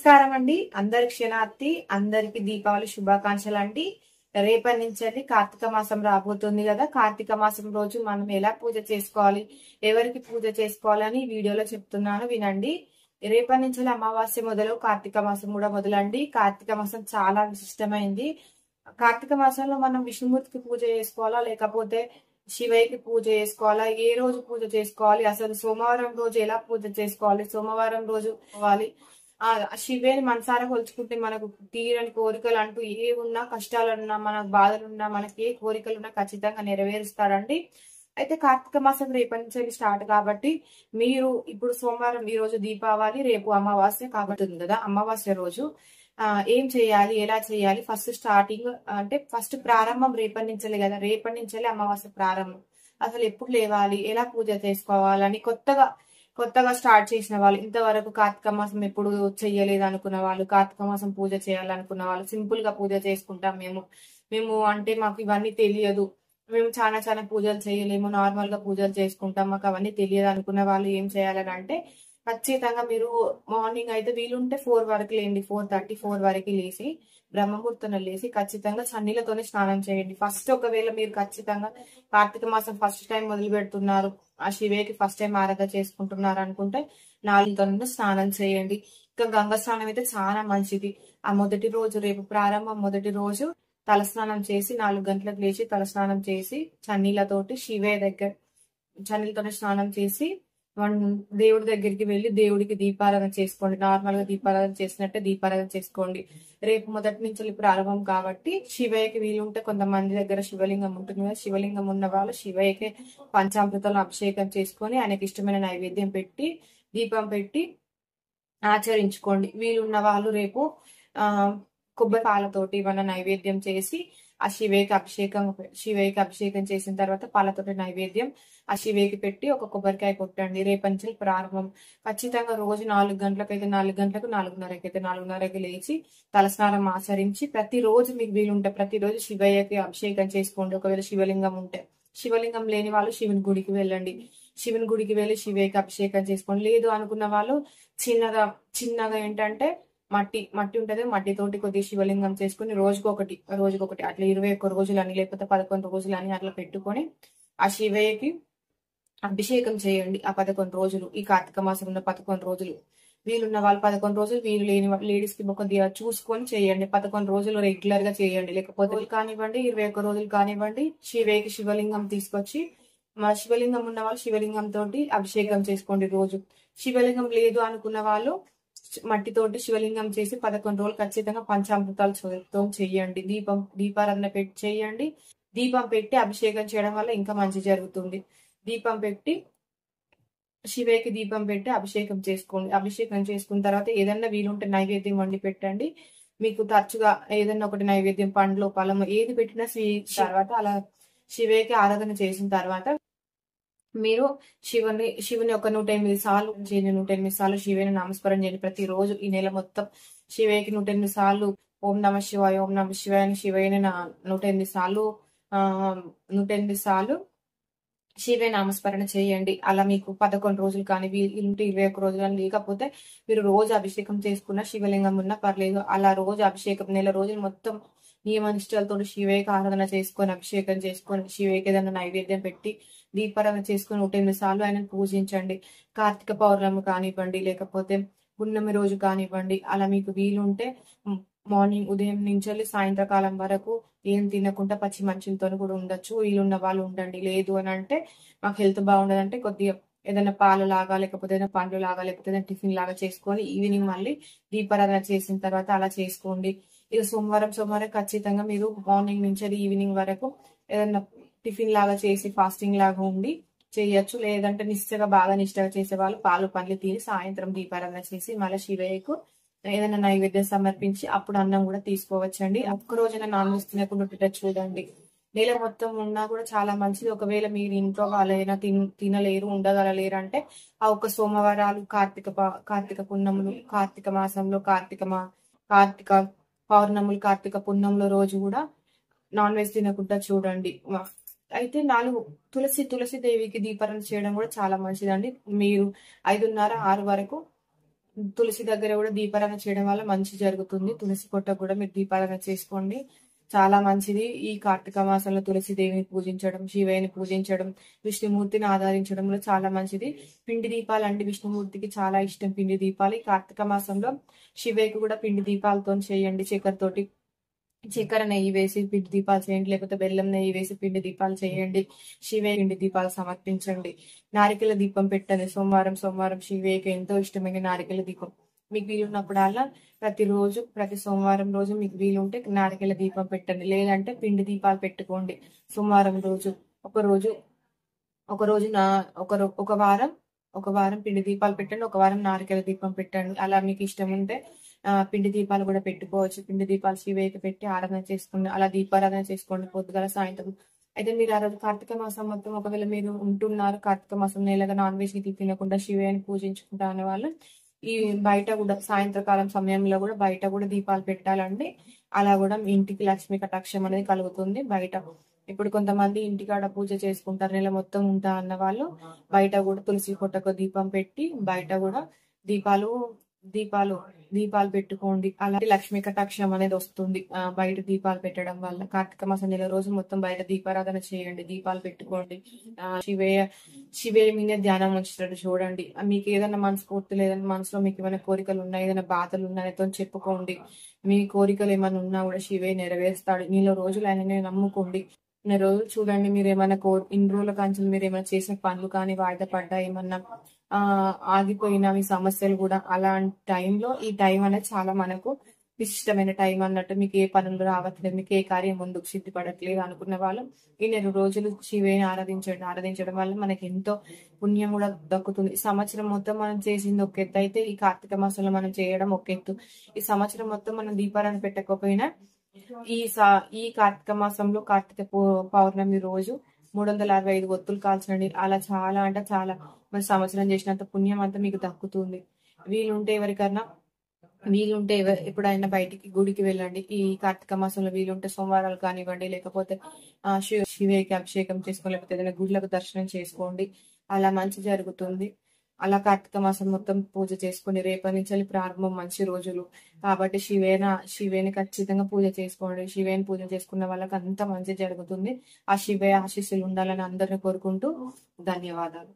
నమస్కారం అండి. అందరి క్షణార్థి, అందరికి దీపావళి శుభాకాంక్షలు అండి. రేపటి నుంచి కార్తీక మాసం రాబోతుంది కదా. కార్తీక మాసం రోజు మనం ఎలా పూజ చేసుకోవాలి, ఎవరికి పూజ చేసుకోవాలని వీడియోలో చెప్తున్నాను, వినండి. రేపటి నుంచి అమావాస్య మొదలు కార్తీక మాసం కూడా మొదలండి. కార్తీక మాసం చాలా విశిష్టమైంది. కార్తీక మాసంలో మనం విష్ణుమూర్తికి పూజ చేసుకోవాలా, లేకపోతే శివయ్యకి పూజ చేసుకోవాలా, ఏ రోజు పూజ చేసుకోవాలి, అసలు సోమవారం రోజు ఎలా పూజ చేసుకోవాలి, సోమవారం రోజు పోవాలి, శివేని మనసారా కొలుచుకుంటే మనకు తీరని కోరికలు అంటూ ఏ ఉన్నా, కష్టాలున్నా, మనకు బాధలున్నా, మనకి ఏ కోరికలున్నా ఖచ్చితంగా నెరవేరుస్తాడండి. అయితే కార్తీక మాసం రేపటి నుంచి స్టార్ట్ కాబట్టి మీరు ఇప్పుడు సోమవారం, ఈ రోజు దీపావళి, రేపు అమావాస్య కాబట్టి కదా. అమావాస్య రోజు ఏం చేయాలి, ఎలా చేయాలి, ఫస్ట్ స్టార్టింగ్ అంటే ఫస్ట్ ప్రారంభం రేపటి నుంచే కదా. రేపటి నుంచే అమావాస్య ప్రారంభం. అసలు ఎప్పుడు లేవాలి, ఎలా పూజ చేసుకోవాలని కొత్తగా స్టార్ట్ చేసిన వాళ్ళు, ఇంతవరకు కార్తీక మాసం ఎప్పుడు చెయ్యలేదు అనుకున్న వాళ్ళు, కార్తీక మాసం పూజ చేయాలనుకున్న వాళ్ళు, సింపుల్ గా పూజ చేసుకుంటాం మేము అంటే మాకు ఇవన్నీ తెలియదు, మేము చాలా పూజలు చేయలేము, నార్మల్ గా పూజలు చేసుకుంటాం, మాకు అవన్నీ తెలియదు అనుకున్న వాళ్ళు ఏం చేయాలని అంటే, ఖచ్చితంగా మీరు మార్నింగ్ అయితే వీలుంటే 4 వరకు లేండి, 4:30 వరకు లేచి బ్రహ్మముహూర్తం లేచి ఖచ్చితంగా చన్నీళ్ళతోనే స్నానం చేయండి. ఫస్ట్ ఒకవేళ మీరు ఖచ్చితంగా కార్తీక మాసం ఫస్ట్ టైం మొదలు పెడుతున్నారు, ఆ శివయ్యకి ఫస్ట్ టైం ఆరాధన చేసుకుంటున్నారు అనుకుంటే 4 స్నానం చేయండి. ఇంకా గంగా స్నానం అయితే చాలా మంచిది. ఆ మొదటి రోజు, రేపు ప్రారంభం మొదటి రోజు తలస్నానం చేసి 4 గంటలకు లేచి తలస్నానం చేసి చన్నీళ్ళతోటి శివయ్య దగ్గర చన్నీళ్ళతోనే స్నానం చేసి దేవుడి దగ్గరికి వెళ్లి దేవుడికి దీపారాధన చేసుకోండి. నార్మల్ గా దీపారాధన చేసినట్టే దీపారాధన చేసుకోండి. రేపు మొదటి నుంచి ప్రారంభం కాబట్టి శివయ్యకి వీలుంటే, కొంతమంది దగ్గర శివలింగం ఉంటుంది కదా, శివలింగం ఉన్న వాళ్ళు శివయ్యకి పంచామృతాలను అభిషేకం చేసుకొని ఆయనకి ఇష్టమైన నైవేద్యం పెట్టి దీపం పెట్టి ఆచరించుకోండి. వీలున్న వాళ్ళు రేపు కొబ్బరి పాలతోటి ఏమన్నా నైవేద్యం చేసి ఆ శివయ్యకి అభిషేకం చేసిన తర్వాత పాలతోటి నైవేద్యం ఆ శివయ్యకి పెట్టి ఒక కొబ్బరికాయ కొట్టండి. రేపటి నుంచి ప్రారంభం. ఖచ్చితంగా రోజు 4 గంటలకైతే 4 గంటలకు, 4:30కి అయితే 4:30కి లేచి తలస్నానం ఆచరించి ప్రతిరోజు మీకు వీలుంటే ప్రతిరోజు శివయ్యకి అభిషేకం చేసుకోండి. ఒకవేళ శివలింగం ఉంటే, శివలింగం లేని వాళ్ళు శివుని గుడికి వెళ్ళండి. శివుని గుడికి వెళ్ళి శివయ్యకి అభిషేకం చేసుకోండి. లేదు అనుకున్న వాళ్ళు చిన్నగా ఏంటంటే మట్టి ఉంటది, మట్టితోటి కొద్దిగా శివలింగం చేసుకుని రోజుకొకటి అట్లా 21 రోజులని లేకపోతే 11 రోజులని అట్లా పెట్టుకొని ఆ శివయ్యకి అభిషేకం చేయండి. ఆ 11 రోజులు, ఈ కార్తీక మాసం ఉన్న 11 రోజులు, వీలున్న వాళ్ళు 11 రోజులు, వీలు లేని లేడీస్ కి కొద్దిగా చూసుకొని చేయండి. 11 రోజులు రెగ్యులర్ గా చేయండి. లేకపోతే కానివ్వండి, 21 రోజులు కానివ్వండి, శివయ్యకి శివలింగం తీసుకొచ్చి, మా శివలింగం ఉన్న వాళ్ళు శివలింగం తోటి అభిషేకం చేసుకోండి రోజు. శివలింగం లేదు అనుకున్న వాళ్ళు మట్టితోటి శివలింగం చేసి 11 రోజులు ఖచ్చితంగా పంచామృతాలతో చేయండి. దీపారాధన పెట్టి చేయండి. దీపం పెట్టి అభిషేకం చేయడం వల్ల ఇంకా మంచి జరుగుతుంది. దీపం పెట్టి శివయ్యకి దీపం పెట్టి అభిషేకం చేసుకోండి. అభిషేకం చేసుకున్న తర్వాత ఏదన్నా వీలుంటే నైవేద్యం వండి పెట్టండి. మీకు తరచుగా ఏదన్నా ఒకటి నైవేద్యం, పండ్లు, ఫలము ఏది పెట్టినా తర్వాత అలా శివయ్యకి ఆరాధన చేసిన తర్వాత మీరు శివుని ఒక 108 సార్లు చేయండి. 108 సార్లు శివయ్యని నామస్మరణ చేయండి ప్రతిరోజు. ఈ నెల మొత్తం శివయ్యకి 108 సార్లు ఓం నమ శివాయ, ఓం నమ శివాయ అని శివయ్యని 108 సార్లు 108 సార్లు శివయ్య నామస్మరణ చేయండి. అలా మీకు 11 రోజులు కానీ, వీలుంటే 21 రోజులు కానీ, లేకపోతే మీరు రోజు అభిషేకం చేసుకున్న శివలింగం ఉన్నా పర్లేదు. అలా రోజు అభిషేకం నెల రోజులు మొత్తం నియమనిష్టలతో శివయ్యకి ఆరాధన చేసుకొని, అభిషేకం చేసుకొని, శివయ్యకి ఏదైనా నైవేద్యం పెట్టి దీపారాధన చేసుకుని 108 సార్లు ఆయనను పూజించండి. కార్తీక పౌర్ణమి కానివ్వండి, లేకపోతే పున్నమి రోజు కానివ్వండి, అలా మీకు వీలుంటే మార్నింగ్ ఉదయం నుంచి సాయంత్రకాలం వరకు ఏం తినకుండా పచ్చి మంచులతో కూడా ఉండొచ్చు. వీలున్న వాళ్ళు ఉండండి. లేదు అని అంటే మాకు హెల్త్ బాగుండదంటే కొద్దిగా ఏదైనా పాలు లాగా, లేకపోతే ఏదైనా పండ్లు లాగా, లేకపోతే ఏదైనా టిఫిన్ లాగా చేసుకొని ఈవినింగ్ మళ్ళీ దీపారాధన చేసిన తర్వాత అలా చేసుకోండి. ఇక సోమవారం ఖచ్చితంగా మీరు మార్నింగ్ నుంచి ఈవినింగ్ వరకు ఏదైనా టిఫిన్ లాగా చేసి ఫాస్టింగ్ లాగా ఉండి చేయొచ్చు. లేదంటే బాగా నిష్టగా చేసే వాళ్ళు పాలు పండ్లు తిని సాయంత్రం దీపారాధన చేసి మళ్ళీ శివయ్యకు ఏదైనా నైవేద్యం సమర్పించి అప్పుడు అన్నం కూడా తీసుకోవచ్చండి. ఒక్క రోజైనా నాన్ వెజ్ తినకుండా చూడండి. నెల మొత్తం ఉన్నా కూడా చాలా మంచిది. ఒకవేళ మీరు ఇంట్లో వాళ్ళైనా తినలేరు, ఉండగలలేరు అంటే ఆ ఒక్క సోమవారాలు, కార్తీక పున్నములు, కార్తీక మాసంలో కార్తీక పౌర్ణములు, కార్తీక పున్నముల రోజు కూడా నాన్ వెజ్ తినకుండా చూడండి. అయితే 4 తులసి దేవికి దీపారాధన చేయడం కూడా చాలా మంచిదండి. మీరు 5:30, 6 వరకు తులసి దగ్గర కూడా దీపారాధన చేయడం వల్ల మంచి జరుగుతుంది. తులసి కోట కూడా మీరు దీపారాధన చేసుకోండి, చాలా మంచిది. ఈ కార్తీక మాసంలో తులసి దేవిని పూజించడం, శివయ్యని పూజించడం, విష్ణుమూర్తిని ఆరాధించడంలో చాలా మంచిది. పిండి దీపాలు అంటే విష్ణుమూర్తికి చాలా ఇష్టం పిండి దీపాలు. ఈ కార్తీక మాసంలో శివయ్యకి కూడా పిండి దీపాలతో చేయండి. చక్కెర నెయ్యి వేసి పిండి దీపాలు చేయండి, లేకపోతే బెల్లం నెయ్యి వేసి పిండి దీపాలు చేయండి. శివయ్య పిండి దీపాలు సమర్పించండి. నారికెల దీపం పెట్టండి. సోమవారం సోమవారం శివయ్యకి ఎంతో ఇష్టమైన నారికెల దీపం. మీకు వీలున్నప్పుడల్లా ప్రతి సోమవారం రోజు మీకు వీలుంటే నారికెల దీపం పెట్టండి, లేదంటే పిండి దీపాలు పెట్టుకోండి. సోమవారం రోజు ఒక రోజు ఒక వారం పిండి దీపాలు పెట్టండి, ఒక వారం నారికెల దీపం పెట్టండి. అలా మీకు ఇష్టం ఉంటే పిండి దీపాలు కూడా పెట్టుకోవచ్చు. పిండి దీపాలు శివయ్యకి పెట్టి ఆరాధన చేసుకోండి. అలా దీపారాధన చేసుకోండి పొద్దుగల సాయంత్రం. అయితే మీరు ఆ రోజు కార్తీక మాసం మొత్తం ఒకవేళ మీరు ఉంటున్నారు, కార్తీక మాసం నెలగా నాన్ వెజ్ కి తినకుండా శివయ్యని పూజించుకుంటా అనే వాళ్ళు ఈ బయట కూడా సాయంత్రకాలం సమయంలో కూడా బయట కూడా దీపాలు పెట్టాలండి. అలా కూడా మీ ఇంటికి లక్ష్మీ కటాక్షం అనేది కలుగుతుంది. బయట ఇప్పుడు కొంతమంది ఇంటికాడ పూజ చేసుకుంటారు, నెల మొత్తం ఉంటా అన్న వాళ్ళు బయట కూడా తులసి కోటకు దీపం పెట్టి బయట కూడా దీపాలు దీపాలు దీపాలు పెట్టుకోండి. అలాంటి లక్ష్మీ కటాక్షం అనేది వస్తుంది బయట దీపాలు పెట్టడం వల్ల. కార్తీక మాసం నెల రోజు మొత్తం బయట దీపారాధన చేయండి, దీపాలు పెట్టుకోండి. శివయ్య మీద ధ్యానం ఉంచుతాడు చూడండి. మీకు ఏదైనా మనస్ఫూర్తి లేదని మనసులో మీకు ఏమైనా కోరికలు ఉన్నాయి, ఏదైనా బాధలు ఉన్నాయో చెప్పుకోండి. మీ కోరికలు ఏమైనా ఉన్నా కూడా శివయ్య నెరవేరుస్తాడు. నీలో రోజులు ఆయననే నమ్ముకోండి. ఇన్ని రోజులు చూడండి, మీరు ఏమైనా ఇన్ని రోజుల కాంచెలు మీరు ఏమైనా చేసిన పనులు కానీ వాయిదా పడ్డా, ఏమన్నా ఆగిపోయిన మీ సమస్యలు కూడా, అలాంటి టైంలో ఈ టైం అనేది చాలా మనకు విశిష్టమైన టైం అన్నట్టు. మీకు ఏ పనులు రావట్లేదు, మీకు ఏ కార్యం ముందుకు సిద్ధిపడట్లేదు అనుకున్న వాళ్ళు ఈ 2 రోజులు శివయ్యని ఆరాధించడం వల్ల మనకి ఎంతో పుణ్యం కూడా దక్కుతుంది. ఈ సంవత్సరం మొత్తం మనం చేసింది ఒక ఎత్తు అయితే, ఈ కార్తీక మాసంలో మనం చేయడం ఒక ఎత్తు. ఈ సంవత్సరం మొత్తం మనం దీపారాధన పెట్టకపోయినా ఈ కార్తీక మాసంలో కార్తీక పౌర్ణమి రోజు 365 ఒత్తులు కాల్చండి. అలా చాలా అంటే చాలా మన సంవత్సరం చేసినంత పుణ్యం అంతా మీకు దక్కుతుంది. వీలుంటే ఎప్పుడైనా బయటికి గుడికి వెళ్ళండి. ఈ కార్తీక మాసంలో వీలుంటే సోమవారాలు కానివ్వండి, లేకపోతే శివయ్యకి అభిషేకం చేసుకోండి, లేకపోతే ఏదైనా గుళ్ళకు దర్శనం చేసుకోండి. అలా మంచి జరుగుతుంది. అలా కార్తీక మాసం మొత్తం పూజ చేసుకుని రేపటి నుంచి ప్రారంభం మంచి రోజులు కాబట్టి శివయ్యని ఖచ్చితంగా పూజ చేసుకోండి. శివయ్యని పూజ చేసుకున్న వాళ్ళకి అంత మంచి జరుగుతుంది. ఆ శివయ్య ఆశీస్సులు ఉండాలని అందరిని కోరుకుంటూ ధన్యవాదాలు.